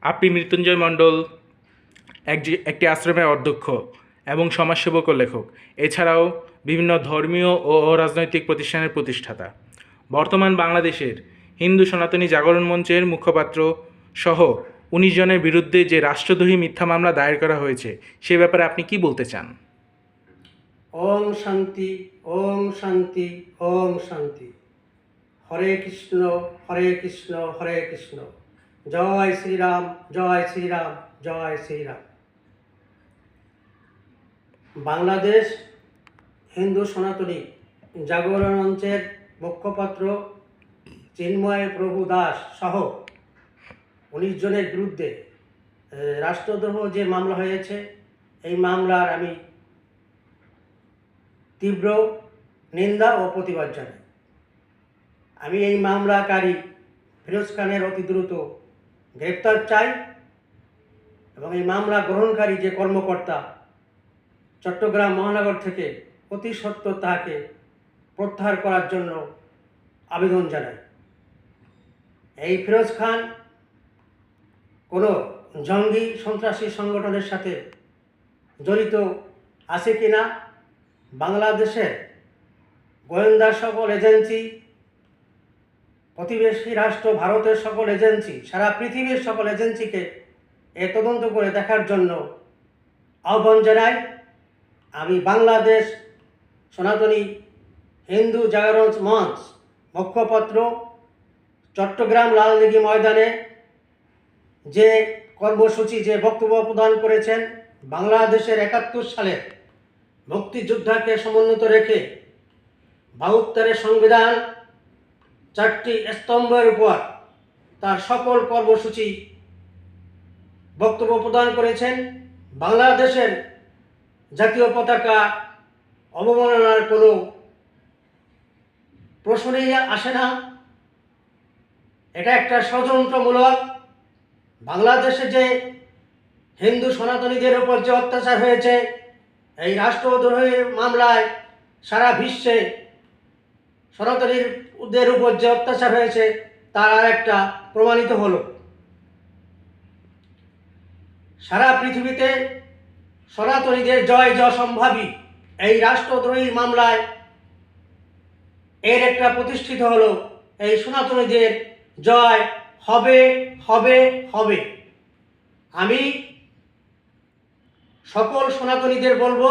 আপনি মৃত্যুঞ্জয় মণ্ডল একটি আশ্রমের অধ্যক্ষ এবং সমাজসেবক ও লেখক, এছাড়াও বিভিন্ন ধর্মীয় ও রাজনৈতিক প্রতিষ্ঠানের প্রতিষ্ঠাতা। বর্তমান বাংলাদেশের হিন্দু সনাতনী জাগরণ মঞ্চের মুখপাত্র সহ ১৯ জনের বিরুদ্ধে যে রাষ্ট্রদ্রোহী মিথ্যা মামলা দায়ের করা হয়েছে সে ব্যাপারে আপনি কি বলতে চান? ওম শান্তি, ওম শান্তি, ওম শান্তি। হরে কৃষ্ণ, হরে কৃষ্ণ, হরে কৃষ্ণ। জয় শ্রীরাম, জয় শ্রীরাম, জয় শ্রীরাম। বাংলাদেশ হিন্দু সনাতনী জাগরণ মঞ্চের মুখপাত্র চিন্ময় প্রভু দাস সহ ১৯ জনের বিরুদ্ধে রাষ্ট্রদ্রোহ যে মামলা হয়েছে, এই মামলার আমি তীব্র নিন্দা ও প্রতিবাদ জানাই। আমি এই মামলাকারী ফিরোজ খানের অতি দ্রুত গ্রেপ্তার চাই এবং এই মামলা গ্রহণকারী যে কর্মকর্তা চট্টগ্রাম মহানগর থেকে অতি সত্বর তাহাকে প্রত্যাহার করার জন্য আবেদন জানাই। এই ফিরোজ খান কোনো জঙ্গি সন্ত্রাসী সংগঠনের সাথে জড়িত আছে কিনা বাংলাদেশের গোয়েন্দা সকল এজেন্সি, প্রতিবেশী রাষ্ট্র ভারতের সকল এজেন্সি, সারা পৃথিবীর সকল এজেন্সিকে এ তদন্ত করে দেখার জন্য আহ্বান জানাই। আমি বাংলাদেশ সনাতনী হিন্দু জাগরণ মঞ্চ মুখপাত্র চট্টগ্রাম লালদিঘি ময়দানে যে কর্মসূচি, যে বক্তব্য প্রদান করেছেন, বাংলাদেশের ৭১ সালের মুক্তিযোদ্ধাকে সমুন্নত রেখে ৭২ সংবিধান ৪টি স্তম্ভের উপর তার সকল কর্মসূচি বক্তব্য প্রদান করেছেন। বাংলাদেশের জাতীয় পতাকা অবমাননার কোনো প্রশ্নই আসে না। এটা একটা ষড়যন্ত্রমূলক, বাংলাদেশে যে হিন্দু সনাতনীদের উপর যে অত্যাচার হয়েছে, এই রাষ্ট্রদ্রোহের মামলায় সারা বিশ্বে সনাতনীদের উপর যে অত্যাচার হয়েছে তার আর একটা প্রমাণিত হলো। সারা পৃথিবীতে সনাতনীদের জয় যশম্ভাবী এই রাষ্ট্রদ্রোহী মামলায় এর একটা প্রতিষ্ঠিত হলো, এই সনাতনীদের জয় হবে, হবে, হবে। আমি সকল সনাতনীদের বলবো,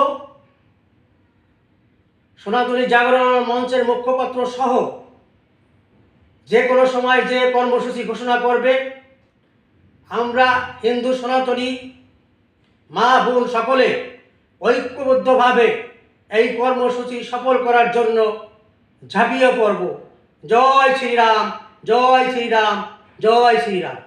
সনাতনী জাগরণ মঞ্চের মুখপাত্র সহ যে কোনো সময় যে কর্মসূচি ঘোষণা করবে, আমরা হিন্দু সনাতনী মা বোন সকলে ঐক্যবদ্ধভাবে এই কর্মসূচি সফল করার জন্য ঝাঁপিয়ে পড়ব। জয় শ্রীরাম, জয় শ্রীরাম, জয় শ্রীরাম।